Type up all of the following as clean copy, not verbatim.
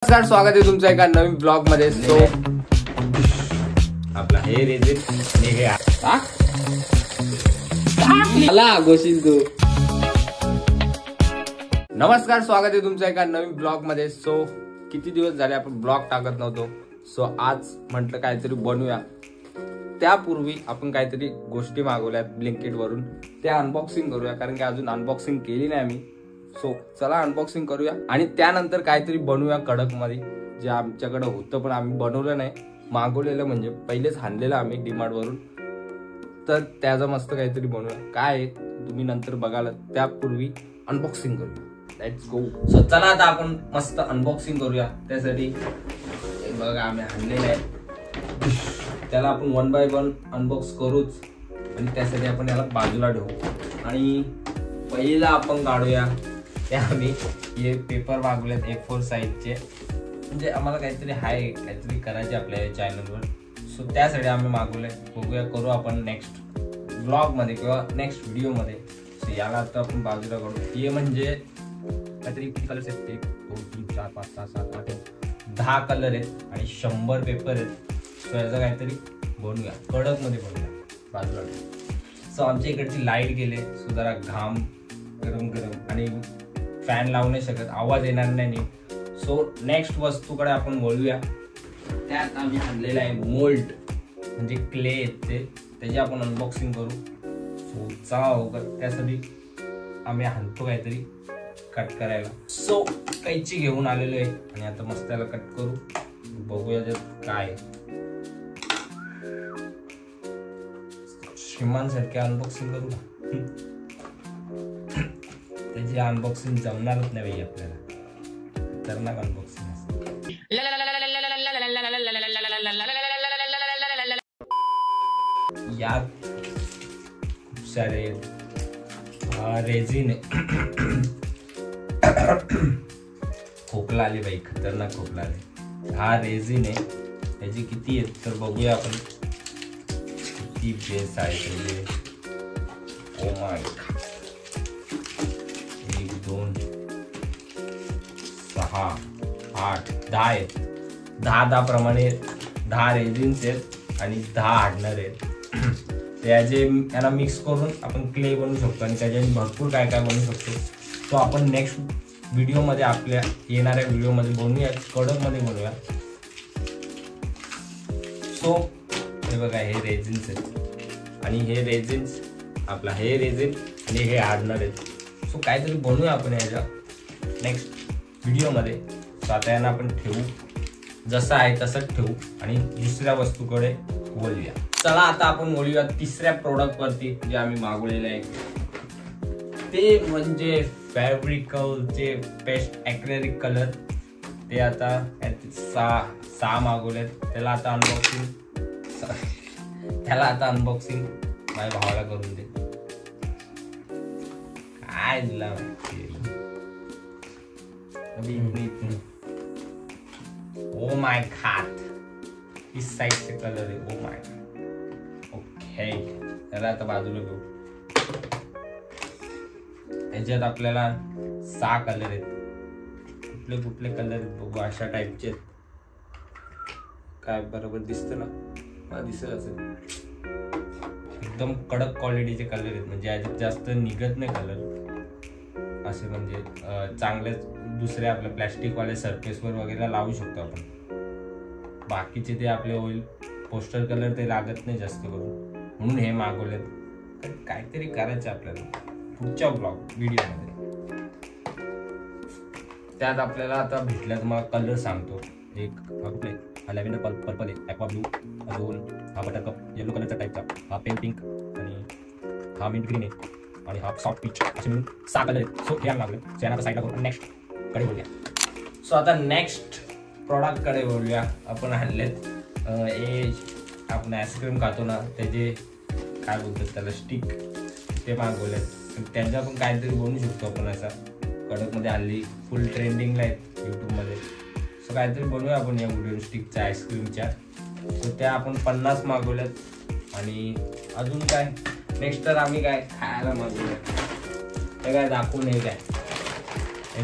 नमस्कार, स्वागत आहे तुमचं एका नवीन ब्लॉग मध्ये। सो आपला हे रेजिन हे आला गोशील तू। नमस्कार, स्वागत आहे तुमचं एका नवीन ब्लॉग मध्ये। सो किती दिवस झाले आपण ब्लॉग टाकत नव्हतो। सो आज म्हटलं काहीतरी बनवूया। त्यापूर्वी आपण काहीतरी गोष्टी मागवल्यात ब्लिंकिट वरून, त्या अनबॉक्सिंग करूया, कारण की अजून अनबॉक्सिंग केली नाही आम्ही। सो चला अनबॉक्सिंग करूया आणि त्यानंतर काहीतरी बनवूया कडक मध्ये, जे आमच्याकडे होतं पण आम्ही बनवलं नाही, मागवलेलं म्हणजे पहिलेच आणलेलं आम्ही डीमार्ट वरून। तर त्याचं मस्त काहीतरी बनवूया। काय आहे तुम्ही नंतर बघाल, त्यापूर्वी अनबॉक्सिंग करूया। Let's go. सो चला आता आपण मस्त अनबॉक्सिंग करूया। त्यासाठी हे बघा आम्ही आणलेलं आहे, त्याला आपण 1 by 1 अनबॉक्स करूच आणि त्यासाठी आपण याला बाजूला ठेवू। आणि पहिला आपण काढूया ते आम्ही हे पेपर मागवलेत A4 साईजचे, म्हणजे आम्हाला काहीतरी काहीतरी करायचे आपल्या चॅनलवर। सो त्यासाठी आम्ही मागवले, बघूया करू आपण नेक्स्ट ब्लॉग मध्ये किंवा नेक्स्ट व्हिडिओ मध्ये। सो याला आता आपण बाजूला काढू। हे म्हणजे काहीतरी किती कलर्स आहेत, 1 2 3 4 5 6 7 8 10 कलर आहेत आणि 100 पेपर आहेत। सो याचं काहीतरी बनवूया, कडक मध्ये बनवूया, बाजूला ठेवू। सो आमच्या इकडची लाईट गेले, सो जरा घाम गरम आणि फॅन लावू नाही शकत, आवाज येणार नाही। सो नेक्स्ट वस्तूकडे आपण वळूया। त्यात आम्ही आणलेला आहे मोल्ड, म्हणजे क्ले ते, त्याची आपण अनबॉक्सिंग करू। सो चला, त्यासाठी आम्ही आणतो काहीतरी कट करायला। सो कैची घेऊन आलेलो आहे आणि आता मस्त त्याला कट करू, बघूया त्यात काय। श्रीमानसारखे अनबॉक्सिंग करू का? त्याची अनबॉक्सिंग जमणारच नाही भाई आपल्याला, खतरनाक अनबॉक्सिंग असते। यात खूप सारे रेझिन खोकला आली भाई, खतरनाक खोकला आले। हा रेझिन आहे, त्याची किती आहेत तर बघूया आपण किती बेस आहे। ओ माय, 1 2 6 8 10 आहेत। 10 प्रमाणे 10 रेझिन्स आहेत आणि 10 हार्डनर आहेत। याला मिक्स करून आपण क्ले बनवू शकतो आणि त्याच्याने भरपूर काय काय बनवू शकतो। तो आपण नेक्स्ट व्हिडिओमध्ये, आपल्या येणाऱ्या व्हिडिओमध्ये बनवूया, कडकमध्ये बनवूया। सो हे बघा, हे रेझिन्स आहेत आणि हे रेझिन्स आपला हे रेझिन आणि हे हार्डनर आहेत। सो काहीतरी बनवूया आपण याच्या नेक्स्ट व्हिडिओमध्ये। सो आता यांना आपण ठेवू, जसं आहे तसंच ठेवू आणि दुसऱ्या वस्तूकडे वळूया। चला आता आपण वळूया तिसऱ्या प्रोडक्ट वरती, जे आम्ही मागवलेले आहे, ते म्हणजे फॅब्रिकलचे पेस्ट ॲक्रेलिक कलर। ते आता 6 मागवलेत। त्याला आता अनबॉक्सिंग माझ्या भावाला करून दे। काय दिला oh my God, is साइडचे colour आहे। ओ माय गॉड, ओके, त्याला आता बाजूला घेऊ। याच्यात आपल्याला 6 कलर आहेत। कुठले कुठले कलर आहेत बघू, अशा टाईपचे आहेत। काय बरोबर दिसतं ना? मला दिसत असेल। एकदम कडक क्वालिटीचे कलर आहेत, म्हणजे याच्यात जास्त निघत नाही कलर असे, म्हणजे चांगले दुसऱ्या आपल्या प्लॅस्टिकवाले सरफेसवर वगैरे लावू शकतो आपण। बाकीचे ते आपले ऑइल पोस्टर कलर ते लागत नाही जास्त करून, म्हणून हे मागवलेत। काहीतरी करायचं आपल्याला पुढच्या व्हिडिओमध्ये। त्यात आपल्याला आता भेटल्या, तुम्हाला कलर सांगतो। एक कुठले, हा लॅव्हेंडर पर्पल आहे, ॲक्वा ब्लू, अजून हा बटरकप येलो कलरचा टाईपचा, हा पेल पिंक आणि हा मिंट ग्रीन आहे आणि हा सॉफ्ट पीच, असे मिळून 6 कलर आहेत। सो हे लागले, सो यांना साईडला करून नेक्स्ट कडे बोलूया। सो आता नेक्स्ट प्रॉडक्ट कडे बोलूया। आपण आणलेत आपण आईस्क्रीम खातो ना, त्याचे काय बोलतात त्याला, स्टिक, ते मागवलेत। त्यांचा पण काहीतरी बनवू शकतो आपण, असा कडकमध्ये आणली, फुल ट्रेंडिंगला आहेत यूट्यूबमध्ये। सो काहीतरी बनवूया आपण या वुडन स्टिकच्या आईस्क्रीमच्या। सो त्या आपण 50 मागवल्यात। आणि अजून काय नेक्स्ट तर आम्ही काय खायला मागवलं, ते काय दाखवू नये, काय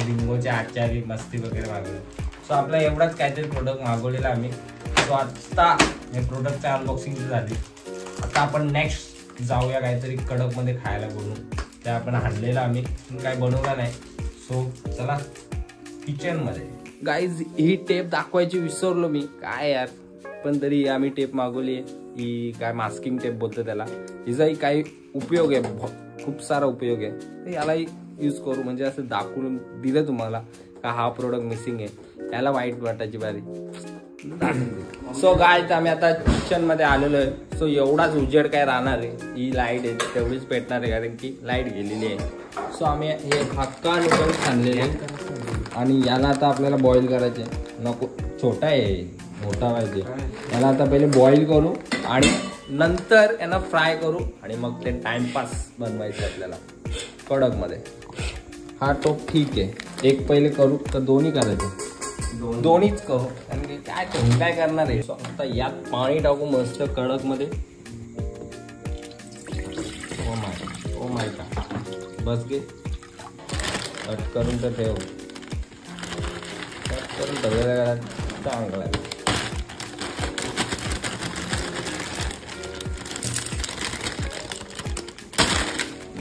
बिंगोच्या आचारी मस्ती वगैरे मागवलं। सो आपला एवढाच काहीतरी प्रोडक्ट मागवलेला आम्ही. सो आता हे प्रोडक्टची अनबॉक्सिंग झाली. आता आपण नेक्स्ट जाऊया काहीतरी कडक मध्ये खायला बनवून. ते आपण आणलेलं आम्ही काही बनवला नाही. सो चला किचन मध्ये. गाईज ही टेप दाखवायची विसरलो मी काय यार, पण तरी आम्ही टेप मागवली. ही काय मास्किंग टेप बोलतो त्याला. हिचाही काही उपयोग आहे, खूप सारा उपयोग आहे. तर यालाही यूज करू म्हणजे असं दाखवून दिलं तुम्हाला का हा प्रोडक्ट मिसिंग आहे. याला वाईट वाटायची बारी. सो गाईज आम्ही आता किचन मध्ये आलेलो आहे. सो एवढाच उजेड काय राहणार आहे. ही लाईट आहे तेवढीच पेटणार आहे कारण की लाईट गेलेली आहे. सो आम्ही हे हक्का नूडल्स आणलेले आणि याला आता आपल्याला बॉईल करायचे. नको छोटा आहे, मोठा पाहिजे. याला आता पहिले बॉईल करू आणि नंतर यांना फ्राय करू आणि मग ते टाइमपास बनवायचं आपल्याला कडक मध्ये. हा टोप ठीक आहे. एक पहिले करू तर दोन्ही करायचे, दोन्हीच करू कारण की काय करणार आहे. आता यात पाणी टाकू मस्त कडक मध्ये. Oh my God. बस घे कट करून तर ठेव. कट करून ठेवलेला चांगला आहे.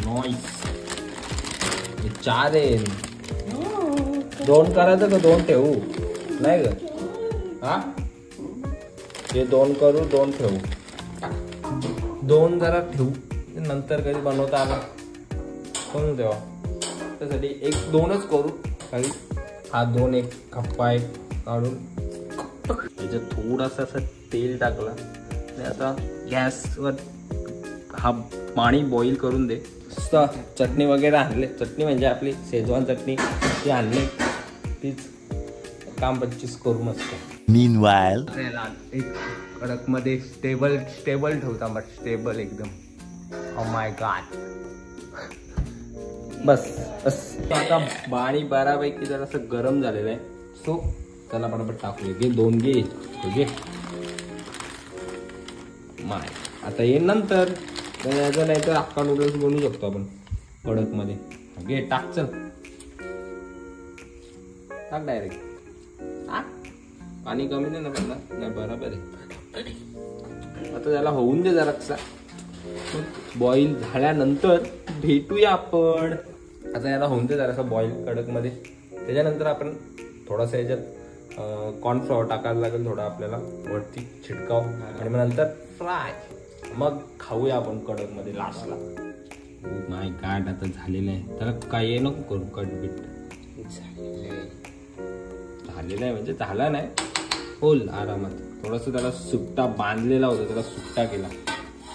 नॉईस. 4 आहे. 2 करायचं का 2 ठेवू नाही ग. हा हे 2 करू 2 ठेवू. 2 जरा ठेवू नंतर कधी बनवता आला करून देवा. त्यासाठी 1-2च करू. काही हा 2 एक खप्पा आहे काढून त्याच्यात थोडासा असं तेल टाकला आणि आता गॅसवर हा पाणी बॉईल करून दे. चटणी वगैरे आणले. चटणी म्हणजे आपली शेजवान चटणी ती आणली. तीच काम 25 करू मस्त. मीनवाइल एक कडक मध्ये स्टेबल ठेवता मग स्टेबल एकदम. Oh my God. बस आता पाणी बऱ्यापैकी जरा असं गरम झालेलं आहे. सो चला पटापट टाकूया. घे 2 घे. माय आता ये नंतर याचं नाही तर अख्खा नूडल्स बनवू शकतो आपण कडक मध्ये. घे टाक. चल टाक डायरेक्ट. पाणी कमी दे ना पण नाही बरोबर आहे. आता त्याला होऊन दे जरासा. बॉईल झाल्यानंतर भेटूया आपण. आता याला होऊन दे जरासा बॉईल कडक मध्ये. त्याच्यानंतर आपण थोडासा याच्यात कॉर्नफ्लॉवर टाकायला लागेल थोडा आपल्याला वरती छिडकाव आणि मग नंतर फ्राय. मग खाऊया आपण कडक मध्ये लास्टला. माय गॉड आता झालेलं आहे. त्याला काय नको करू कटबीट. झालेलं आहे म्हणजे झाला नाही होल आरामात. थोडस त्याला सुट्टा बांधलेला होता त्याला सुट्टा केला.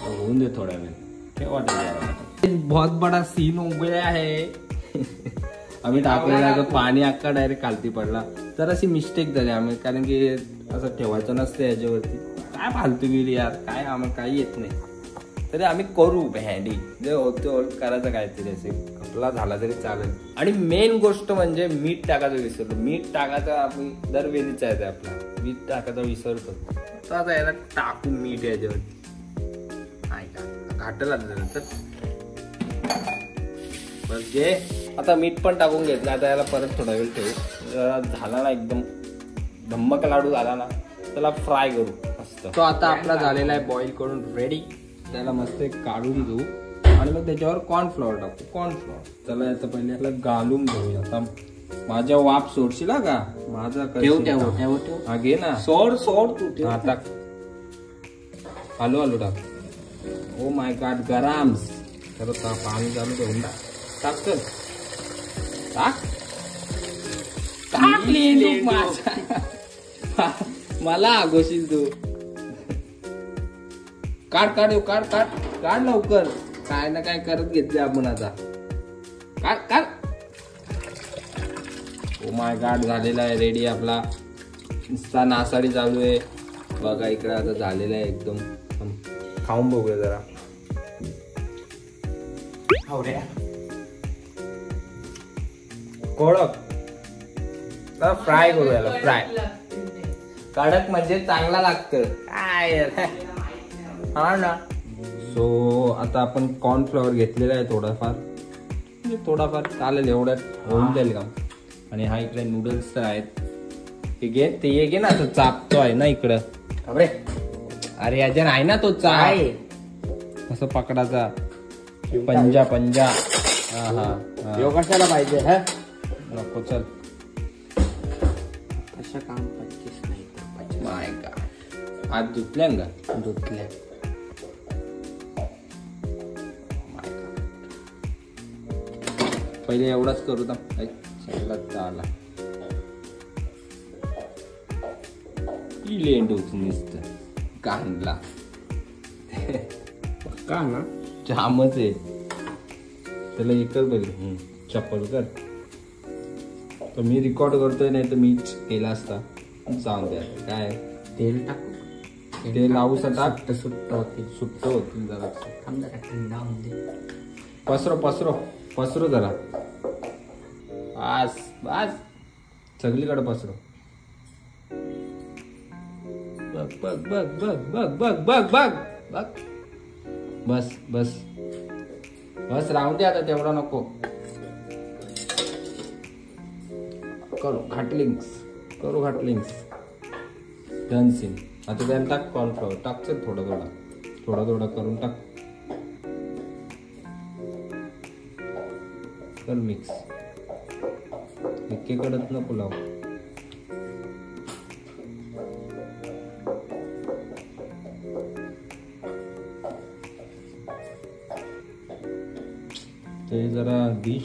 होऊन दे थोड्या वेळ. काय वाटेल बहुत बडा सीन हो गया है. आम्ही टाकलेला तर पाणी अख्खा डायरेक्ट खालती पडला. तर अशी मिस्टेक झाली आम्ही कारण की असं ठेवायचं नसतं याच्यावरती. काय फालतू गेली यार. काय आम्हाला काही येत नाही तरी आम्ही करू हँडी जे होते करायचं काहीतरी असेल. आपला झाला तरी चालेल. आणि मेन गोष्ट म्हणजे मीठ टाकायचं विसरलो. मीठ टाकायचं आपण दरवेळीच आहे आपला. मीठ टाकायचं विसरतो. तर आता याला टाकू मीठ याच्यावरती. घाटला नंतर बस घे. आता मीठ पण टाकून घेतलं. आता याला परत थोडा वेळ ठेवू. झाला ना एकदम धम्मक लाडू झाला ना त्याला फ्राय करू मस्त. तो आता आपला झालेला आहे बॉईल करून रेडी. त्याला मस्त काढून घेऊ आणि मग त्याच्यावर कॉर्नफ्लॉवर टाकू. कॉर्नफ्लॉवर चला याचं पहिले याला घालून घेऊया. आता माझ्या वाप सोडशील का माझा हा घे ना. सोड तू आता हलू टाक. ओ माय गॉड गरम. तर पाणी चालू करून टाक. चल टाक. मला आगोशील तू. काढ लवकर. काय ना काय करत घेतले आपण आता. काढ. ओ माय गॉड झालेला आहे रेडी आपला. नुसता नासाडी चालू आहे बघा इकडे. आता झालेला आहे एकदम. खाऊन बघूया जरा. कडक फ्राय करू याला. फ्राय कडक म्हणजे चांगला लागतं काय हा ना. सो आता आपण कॉर्नफ्लॉवर घेतलेला आहे थोडाफार चालेल एवढ्यात होऊन जाईल का. आणि हा इकडे नूडल्स तर आहेत ते ये घे ना, तो चापतो आहे ना इकडं. अरे याच्यान आहे ना तो चाप, असं पकडाचा पंजा. कशाला पाहिजे हा? नको चल. असं काम 25 नाही तर 25. माय गॉड, आज धुतल्या का? धुतल्या. पहिले एवढाच करू तर आला लेंडूच नुसतं कांडला. का ना जामच आहे त्याला. एकच बघ चप्पल कर. तर मी रेकॉर्ड करतोय, नाही तर मीच केला असता. जाऊन द्या. काय तेल टाकू, ते लावूस टाक. सुट्ट होतील जरा. थंड होऊन दे. पसरो जरा. बस सगळीकडे पसरो. बघ. बस राहून दे आता, तेवढा नको करू. घाटलिंग्स डन सीन. आता त्याला टाक कॉर्नफ्लॉवर. टाकच थोडा करून टाक. कर मिक्स. एकेकडच नको लाव. ते जरा डिश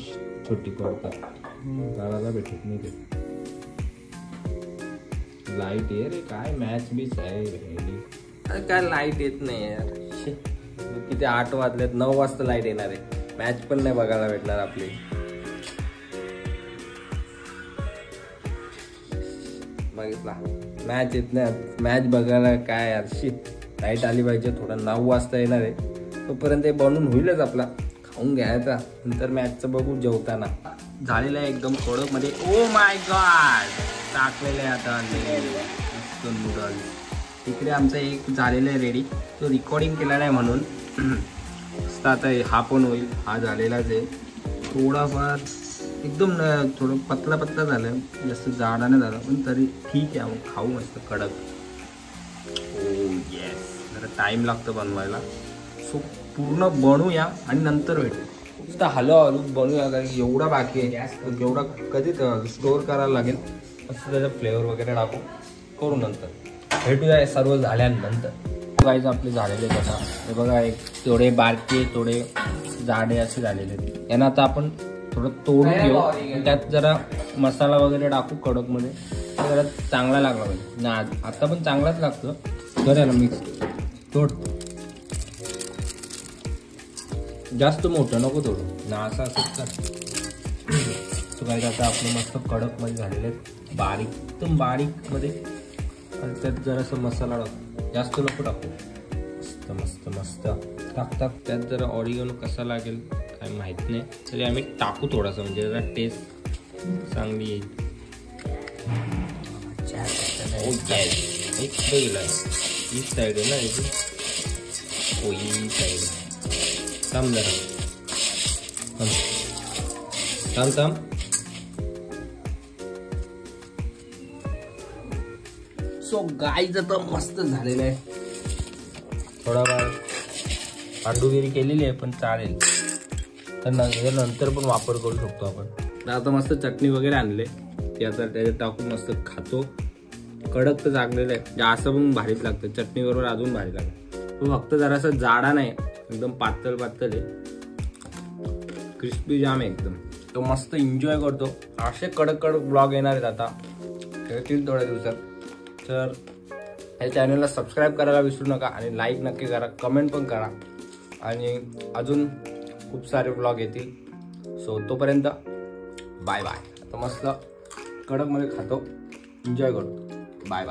छोटी पडतात, घराला भेटत नाही ते. लाईट ये रे, काय मॅच बीच आहे रेडी. अरे काय लाईट येत नाही यार. किती 8 वाजलेत, 9 वाजता लाईट येणार आहे. मॅच पण नाही बघायला भेटणार आपली. बघितला मॅच येत नाही. मॅच बघायला काय यार. लाईट आली पाहिजे. थोडा 9 वाजता येणार आहे, तोपर्यंत हे बनवून होईलच आपला. खाऊन घ्यायचा, नंतर मॅचचं बघू जेवताना. झालेलं आहे एकदम कडक मध्ये. ओ माय गॉड, टाकलेलं आहे आता नूडल्स. इकडे आमचा एक झालेला आहे रेडी. तो रेकॉर्डिंग केला नाही म्हणून आता हा पण होईल. हा झालेलाच आहे. थोडाफार एकदम थोडं पतला झालं, जास्त जाडाने झालं, पण तरी ठीक आहे. मग खाऊ मस्त कडक. ओ येस, जरा टाइम लागतो बनवायला. सो पूर्ण बनवूया आणि नंतर भेटू. नुसतं हलू बनवूया, कारण एवढा बाकी आहे. एवढा कधी स्टोअर करायला लागेल. असं त्याचा फ्लेवर वगैरे टाकू, करू नंतर भेटूया सर्व झाल्यानंतर. गाईज आपले झालेले बघा. हे बघा, एक थोडे बारके थोडे जाडे असे झालेले आहेत. यांना आता आपण थोडं तोडून घेऊ. त्यात जरा मसाला वगैरे टाकू कडकमध्ये. जरा चांगला लागला पाहिजे ना. आता पण चांगलाच लागतं. करायला मिक्स तोड. जास्त मोठं नको तोडू ना, असं काय. आता आपले मस्त कडक मध्ये झालेले आहेत. बारीक एकदम बारीक मध्ये. आणि त्यात जरासा मसाला टाकू, जास्त नको टाकू. मस्त टाक. त्यात जरा ऑरिगॅनो कसा लागेल काय माहित नाही, तरी आम्ही टाकू थोडासा, म्हणजे जरा टेस्ट चांगली येईल. एक गेला ही साईड आहे ना याची. हो ही साईड. थांब जरा, थांब. सो गाईज आता मस्त झालेलं आहे. थोडा वेळ पांडुगिरी केलेली आहे, पण चालेल. तर नंतर पण वापर करू शकतो आपण. आता मस्त चटणी वगैरे आणले, ते आता त्याच्यात टाकून मस्त खातो. कडक तर चांगलेलं आहे, असं पण भारीच लागतं. चटणी बरोबर अजून भारी लागतं. तो फक्त जरासा जाडा नाही, एकदम पातळ आहे. क्रिस्पी जाम आहे एकदम. तो मस्त एन्जॉय करतो. असे कडक ब्लॉग येणार आहेत आता, येतील थोड्या दिवसात. तर या चॅनलला सबस्क्राईब करायला विसरू नका आणि लाईक नक्की करा, कमेंट पण करा. आणि अजून खूप सारे ब्लॉग येतील. सो तोपर्यंत बाय. आता मस्त कडकमध्ये खातो, एन्जॉय करतो. बाय.